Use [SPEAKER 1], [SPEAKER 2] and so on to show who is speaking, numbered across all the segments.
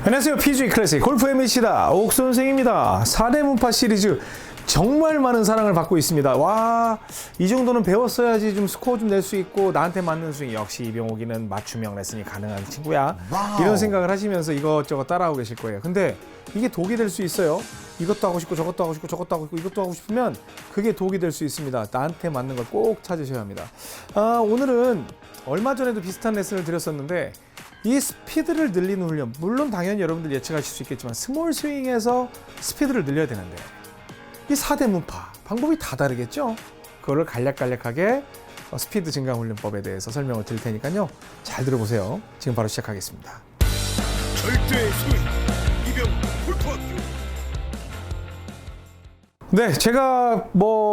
[SPEAKER 1] 안녕하세요. PGA 클래식 골프 MH다. 옥선생입니다. 4대 문파 시리즈 정말 많은 사랑을 받고 있습니다. 와, 이 정도는 배웠어야지 좀 스코어 좀 낼 수 있고 나한테 맞는 스윙. 역시 이병옥이는 맞춤형 레슨이 가능한 친구야. 와우. 이런 생각을 하시면서 이것저것 따라하고 계실 거예요. 근데 이게 독이 될 수 있어요. 이것도 하고 싶고 저것도 하고 싶고 저것도 하고 싶고 이것도 하고 싶으면 그게 독이 될 수 있습니다. 나한테 맞는 걸 꼭 찾으셔야 합니다. 오늘은 얼마 전에도 비슷한 레슨을 드렸었는데 이 스피드를 늘리는 훈련, 물론 당연히 여러분들 예측하실 수 있겠지만 스몰 스윙에서 스피드를 늘려야 되는데 이 4대 문파 방법이 다 다르겠죠? 그거를 간략하게 스피드 증강 훈련법에 대해서 설명을 드릴 테니까요. 잘 들어보세요. 지금 바로 시작하겠습니다.
[SPEAKER 2] 절대의 스윙 이병 골프학교.
[SPEAKER 1] 네, 제가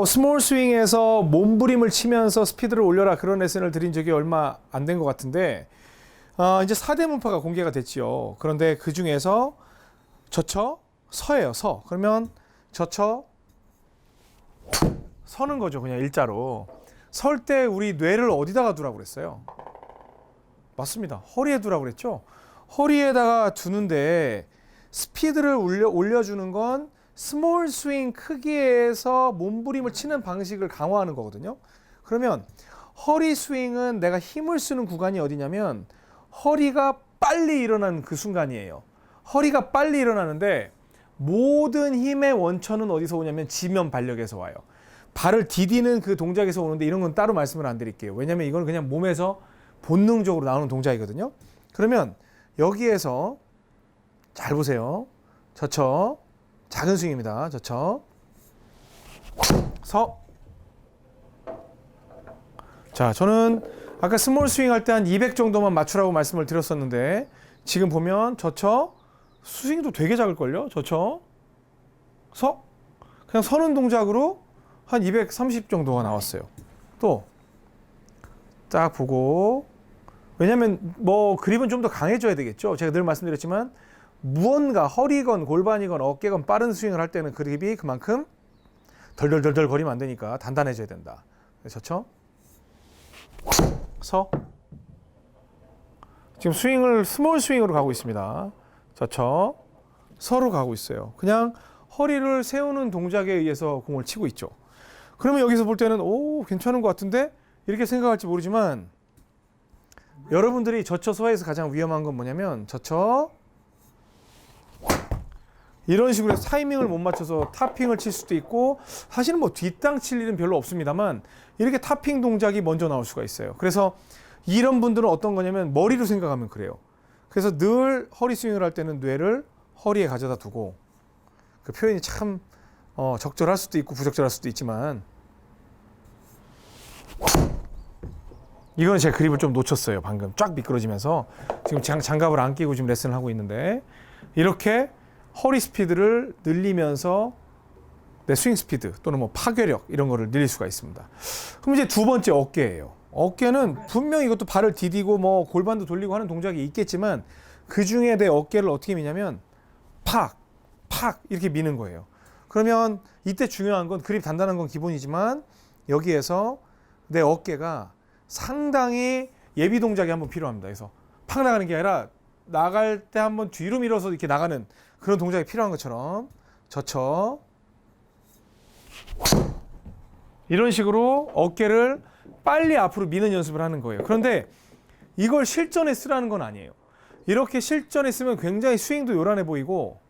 [SPEAKER 1] 스몰 스윙에서 몸부림을 치면서 스피드를 올려라 그런 레슨을 드린 적이 얼마 안 된 것 같은데 이제 4대 문파가 공개가 됐지요. 그런데 그 중에서 저쳐, 서예요, 서. 그러면 저쳐, 서는 거죠. 그냥 일자로. 설 때 우리 뇌를 어디다가 두라고 그랬어요? 맞습니다. 허리에 두라고 그랬죠? 허리에다가 두는데 스피드를 올려주는 건 스몰 스윙 크기에서 몸부림을 치는 방식을 강화하는 거거든요. 그러면 허리 스윙은 내가 힘을 쓰는 구간이 어디냐면 허리가 빨리 일어나는 그 순간이에요. 허리가 빨리 일어나는데 모든 힘의 원천은 어디서 오냐면 지면 발력에서 와요. 발을 디디는 그 동작에서 오는데 이런 건 따로 말씀을 안 드릴게요. 왜냐면 이건 그냥 몸에서 본능적으로 나오는 동작이거든요. 그러면 여기에서 잘 보세요. 저쳐, 작은 스윙입니다. 저쳐, 서. 자, 저는 아까 스몰 스윙 할 때 한 200 정도만 맞추라고 말씀을 드렸었는데 지금 보면 저쳐, 스윙도 되게 작을걸요? 저쳐, 서. 그냥 서는 동작으로 한 230 정도가 나왔어요. 또 딱 보고, 왜냐면 그립은 좀 더 강해져야 되겠죠. 제가 늘 말씀드렸지만 무언가 허리건 골반이건 어깨건 빠른 스윙을 할 때는 그립이 그만큼 덜덜덜덜 거리면 안 되니까 단단해져야 된다. 저쳐, 서. 지금 스윙을 스몰 스윙으로 가고 있습니다. 저쳐, 서로 가고 있어요. 그냥 허리를 세우는 동작에 의해서 공을 치고 있죠. 그러면 여기서 볼 때는 괜찮은 것 같은데 이렇게 생각할지 모르지만 여러분들이 저쳐, 서에서 가장 위험한 건 뭐냐면 저쳐, 이런 식으로 해서 타이밍을 못 맞춰서 탑핑을 칠 수도 있고 사실은 뒷땅 칠 일은 별로 없습니다만 이렇게 탑핑 동작이 먼저 나올 수가 있어요. 그래서 이런 분들은 어떤 거냐면 머리로 생각하면 그래요. 그래서 늘 허리 스윙을 할 때는 뇌를 허리에 가져다 두고, 그 표현이 참 적절할 수도 있고 부적절할 수도 있지만 이건 제 그립을 좀 놓쳤어요. 방금 쫙 미끄러지면서 지금 장갑을 안 끼고 지금 레슨을 하고 있는데 이렇게 허리 스피드를 늘리면서 내 스윙 스피드 또는 파괴력 이런 거를 늘릴 수가 있습니다. 그럼 이제 두 번째 어깨예요. 어깨는 분명히 이것도 발을 디디고 골반도 돌리고 하는 동작이 있겠지만 그 중에 내 어깨를 어떻게 미냐면 팍 이렇게 미는 거예요. 그러면 이때 중요한 건 그립 단단한 건 기본이지만 여기에서 내 어깨가 상당히 예비 동작이 한번 필요합니다. 그래서 팍 나가는 게 아니라 나갈 때 한번 뒤로 밀어서 이렇게 나가는 그런 동작이 필요한 것처럼 저쳐, 이런 식으로 어깨를 빨리 앞으로 미는 연습을 하는 거예요. 그런데 이걸 실전에 쓰라는 건 아니에요. 이렇게 실전에 쓰면 굉장히 스윙도 요란해 보이고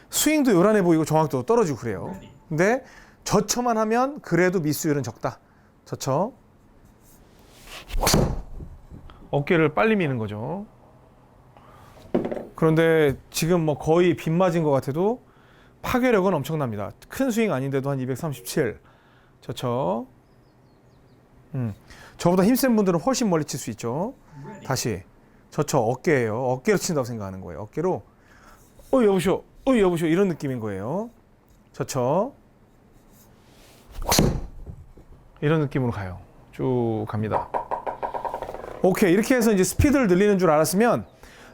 [SPEAKER 1] 스윙도 요란해 보이고 정확도도 떨어지고 그래요. 근데 저쳐만 하면 그래도 미스율은 적다. 저쳐, 어깨를 빨리 미는 거죠. 그런데 지금 거의 빗 맞은 것 같아도 파괴력은 엄청납니다. 큰 스윙 아닌데도 한 237. 저쳐. 저보다 힘센 분들은 훨씬 멀리 칠 수 있죠. 다시. 저쳐, 어깨예요. 어깨로 친다고 생각하는 거예요. 어깨로 여보쇼 이런 느낌인 거예요. 저쳐. 이런 느낌으로 가요. 쭉 갑니다. 오케이. 이렇게 해서 이제 스피드를 늘리는 줄 알았으면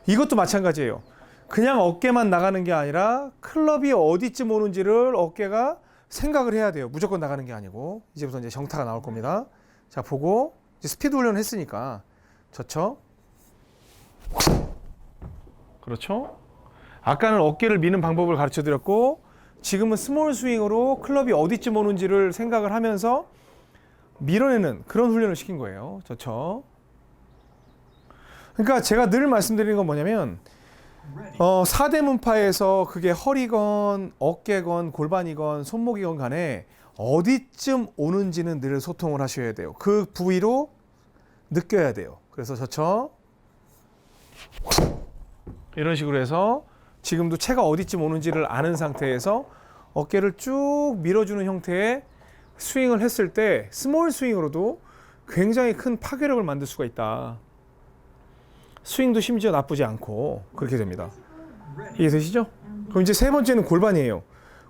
[SPEAKER 1] 이것도 마찬가지예요. 그냥 어깨만 나가는 게 아니라 클럽이 어디쯤 오는지를 어깨가 생각을 해야 돼요. 무조건 나가는 게 아니고. 이제부터 이제 정타가 나올 겁니다. 자, 보고 이제 스피드 훈련을 했으니까 저쳐, 그렇죠? 아까는 어깨를 미는 방법을 가르쳐 드렸고 지금은 스몰 스윙으로 클럽이 어디쯤 오는지를 생각을 하면서 밀어내는 그런 훈련을 시킨 거예요. 좋죠? 그러니까 제가 늘 말씀드리는 건 뭐냐면 4대 문파에서 그게 허리건 어깨건 골반이건 손목이건 간에 어디쯤 오는지는 늘 소통을 하셔야 돼요. 그 부위로 느껴야 돼요. 그래서 좋죠? 이런 식으로 해서 지금도 체가 어디쯤 오는지를 아는 상태에서 어깨를 쭉 밀어주는 형태의 스윙을 했을 때 스몰 스윙으로도 굉장히 큰 파괴력을 만들 수가 있다. 스윙도 심지어 나쁘지 않고 그렇게 됩니다. 이해되시죠? 그럼 이제 세 번째는 골반이에요.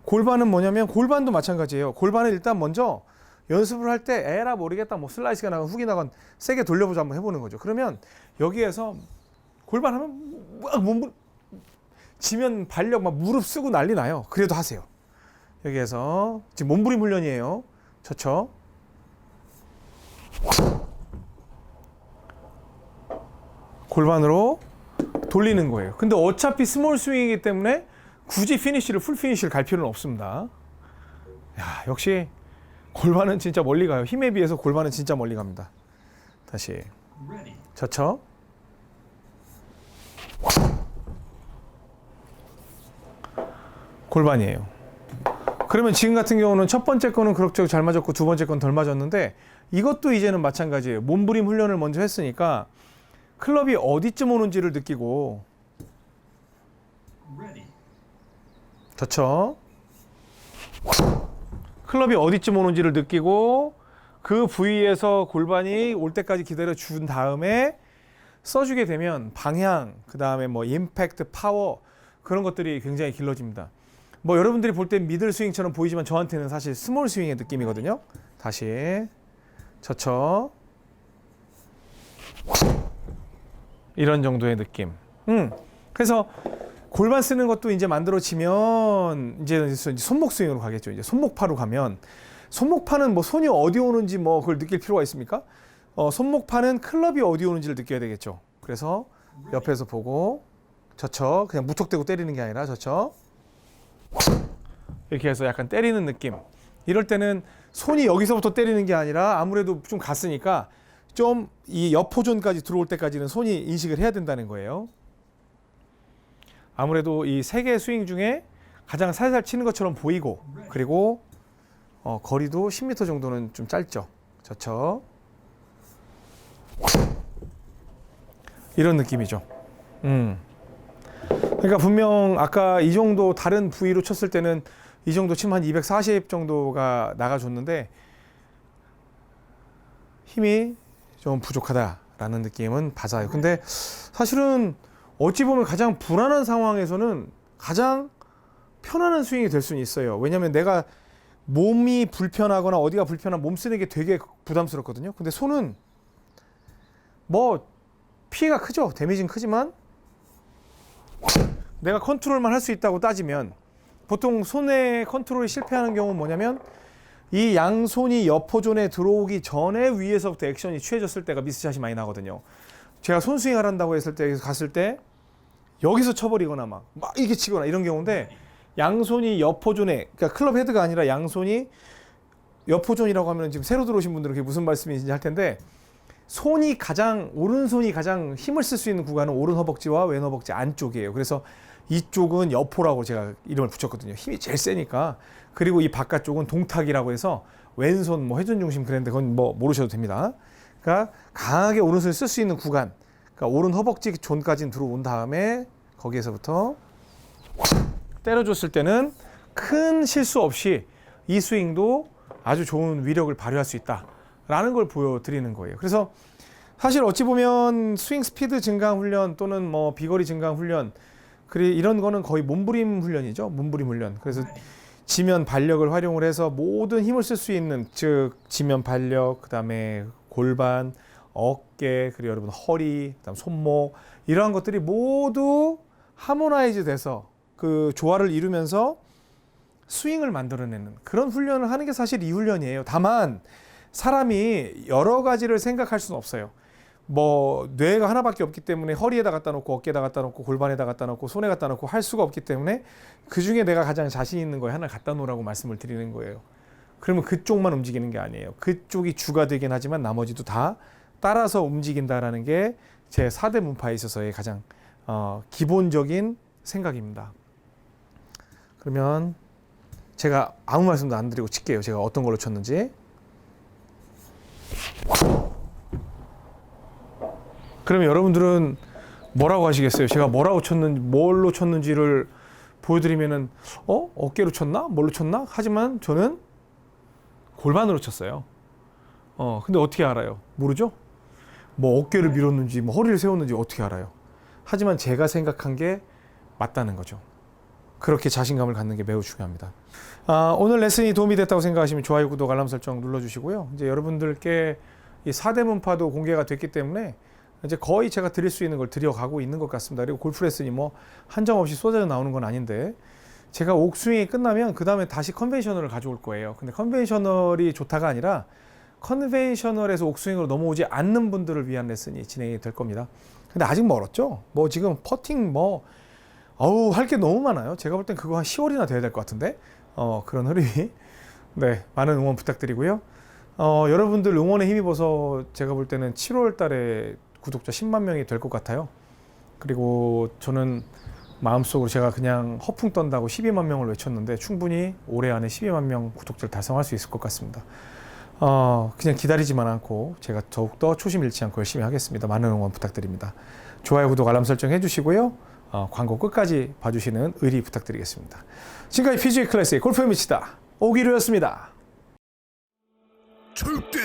[SPEAKER 1] 골반은 뭐냐면 골반도 마찬가지예요. 골반은 일단 먼저 연습을 할 때 에라 모르겠다 뭐 슬라이스가 나건 훅이 나건 세게 돌려보자 한번 해보는 거죠. 그러면 여기에서 골반 하면 막 몸 지면 발력 막 무릎 쓰고 난리 나요. 그래도 하세요. 여기에서 지금 몸부림 훈련이에요. 좋죠? 골반으로 돌리는 거예요. 근데 어차피 스몰 스윙이기 때문에 굳이 피니쉬를 풀 피니쉬를 갈 필요는 없습니다. 야, 역시 골반은 진짜 멀리 가요. 힘에 비해서 골반은 진짜 멀리 갑니다. 다시. 좋죠? 골반이에요. 그러면 지금 같은 경우는 첫 번째 거는 그럭저럭 잘 맞았고 두 번째 건 덜 맞았는데 이것도 이제는 마찬가지예요. 몸부림 훈련을 먼저 했으니까 클럽이 어디쯤 오는지를 느끼고 좋죠? 클럽이 어디쯤 오는지를 느끼고 그 부위에서 골반이 올 때까지 기다려 준 다음에 써주게 되면 방향, 그 다음에 뭐 임팩트, 파워 그런 것들이 굉장히 길러집니다. 뭐 여러분들이 볼 때 미들 스윙처럼 보이지만 저한테는 사실 스몰 스윙의 느낌이거든요. 다시 좋죠? 이런 정도의 느낌. 그래서 골반 쓰는 것도 이제 만들어지면 이제 손목 스윙으로 가겠죠. 이제 손목파로 가면 손목파는 뭐 손이 어디 오는지 뭐 그걸 느낄 필요가 있습니까? 손목파는 클럽이 어디 오는지를 느껴야 되겠죠. 그래서 옆에서 보고 좋죠. 그냥 무턱대고 때리는 게 아니라 좋죠. 이렇게 해서 약간 때리는 느낌. 이럴 때는 손이 여기서부터 때리는 게 아니라 아무래도 좀 갔으니까 좀 이 옆호존까지 들어올 때까지는 손이 인식을 해야 된다는 거예요. 아무래도 이 세 개의 스윙 중에 가장 살살 치는 것처럼 보이고 그리고 거리도 10m 정도는 좀 짧죠. 좋죠. 이런 느낌이죠. 그러니까 분명 아까 이 정도 다른 부위로 쳤을 때는 이 정도 치면 한 240 정도가 나가줬는데 힘이 좀 부족하다라는 느낌은 받아요. 근데 사실은 어찌 보면 가장 불안한 상황에서는 가장 편안한 스윙이 될 수는 있어요. 왜냐하면 내가 몸이 불편하거나 어디가 불편한 몸 쓰는 게 되게 부담스럽거든요. 근데 손은 뭐 피해가 크죠. 데미지는 크지만 내가 컨트롤만 할 수 있다고 따지면 보통 손의 컨트롤이 실패하는 경우는 뭐냐면 이 양손이 옆호존에 들어오기 전에 위에서부터 액션이 취해졌을 때가 미스샷이 많이 나거든요. 제가 손스윙을 한다고 했을 때 갔을 때 여기서 쳐버리거나 막 이렇게 치거나 이런 경우인데 양손이 옆호존에 그러니까 클럽 헤드가 아니라 양손이 옆호존이라고 하면 지금 새로 들어오신 분들은 그게 무슨 말씀인지 할 텐데 손이 가장 오른손이 가장 힘을 쓸 수 있는 구간은 오른 허벅지와 왼 허벅지 안쪽이에요. 그래서 이쪽은 여포라고 제가 이름을 붙였거든요. 힘이 제일 세니까. 그리고 이 바깥쪽은 동탁이라고 해서 왼손 뭐 회전 중심 그랬는데 그건 뭐 모르셔도 됩니다. 그러니까 강하게 오른손을 쓸 수 있는 구간. 그러니까 오른 허벅지 존까지 들어온 다음에 거기에서부터 때려줬을 때는 큰 실수 없이 이 스윙도 아주 좋은 위력을 발휘할 수 있다라는 걸 보여드리는 거예요. 그래서 사실 어찌 보면 스윙 스피드 증강 훈련 또는 뭐 비거리 증강 훈련 이런 거는 거의 몸부림 훈련이죠. 몸부림 훈련. 그래서 지면 발력을 활용을 해서 모든 힘을 쓸 수 있는 즉 지면 발력, 그다음에 골반, 어깨, 그리고 여러분 허리, 그다음 손목 이러한 것들이 모두 하모나이즈 돼서 그 조화를 이루면서 스윙을 만들어내는 그런 훈련을 하는 게 사실 이 훈련이에요. 다만 사람이 여러 가지를 생각할 수는 없어요. 뭐 뇌가 하나밖에 없기 때문에 허리에다 갖다 놓고 어깨에다 갖다 놓고 골반에다 갖다 놓고 손에 갖다 놓고 할 수가 없기 때문에 그 중에 내가 가장 자신 있는 거에 하나 갖다 놓으라고 말씀을 드리는 거예요. 그러면 그쪽만 움직이는 게 아니에요. 그쪽이 주가 되긴 하지만 나머지도 다 따라서 움직인다라는 게 제 4대 문파에 있어서의 가장 기본적인 생각입니다. 그러면 제가 아무 말씀도 안 드리고 칠게요. 제가 어떤 걸로 쳤는지. 그러면 여러분들은 뭐라고 하시겠어요? 제가 뭐라고 쳤는지, 뭘로 쳤는지를 보여드리면은 어깨로 쳤나? 뭘로 쳤나? 하지만 저는 골반으로 쳤어요. 근데 어떻게 알아요? 모르죠? 뭐 어깨를 밀었는지, 뭐 허리를 세웠는지 어떻게 알아요? 하지만 제가 생각한 게 맞다는 거죠. 그렇게 자신감을 갖는 게 매우 중요합니다. 오늘 레슨이 도움이 됐다고 생각하시면 좋아요, 구독, 알람 설정 눌러주시고요. 이제 여러분들께 이 4대 문파도 공개가 됐기 때문에 이제 거의 제가 드릴 수 있는 걸 드려가고 있는 것 같습니다. 그리고 골프 레슨이 뭐 한정 없이 쏟아져 나오는 건 아닌데 제가 옥스윙이 끝나면 그 다음에 다시 컨벤셔널을 가져올 거예요. 근데 컨벤셔널이 좋다가 아니라 컨벤셔널에서 옥스윙으로 넘어오지 않는 분들을 위한 레슨이 진행이 될 겁니다. 근데 아직 멀었죠? 뭐 지금 퍼팅 할 게 너무 많아요. 제가 볼 땐 그거 한 10월이나 돼야 될 것 같은데 그런 흐름이. 네, 많은 응원 부탁드리고요. 여러분들 응원에 힘입어서 제가 볼 때는 7월 달에 구독자 10만 명이 될 것 같아요. 그리고 저는 마음속으로 제가 그냥 허풍 떤다고 12만 명을 외쳤는데 충분히 올해 안에 12만 명 구독자를 달성할 수 있을 것 같습니다. 그냥 기다리지만 않고 제가 더욱더 초심 잃지 않고 열심히 하겠습니다. 많은 응원 부탁드립니다. 좋아요, 구독, 알람 설정 해주시고요. 광고 끝까지 봐주시는 의리 부탁드리겠습니다. 지금까지 PGA 클래스의 골프의 미치다 오기루였습니다.
[SPEAKER 2] 절대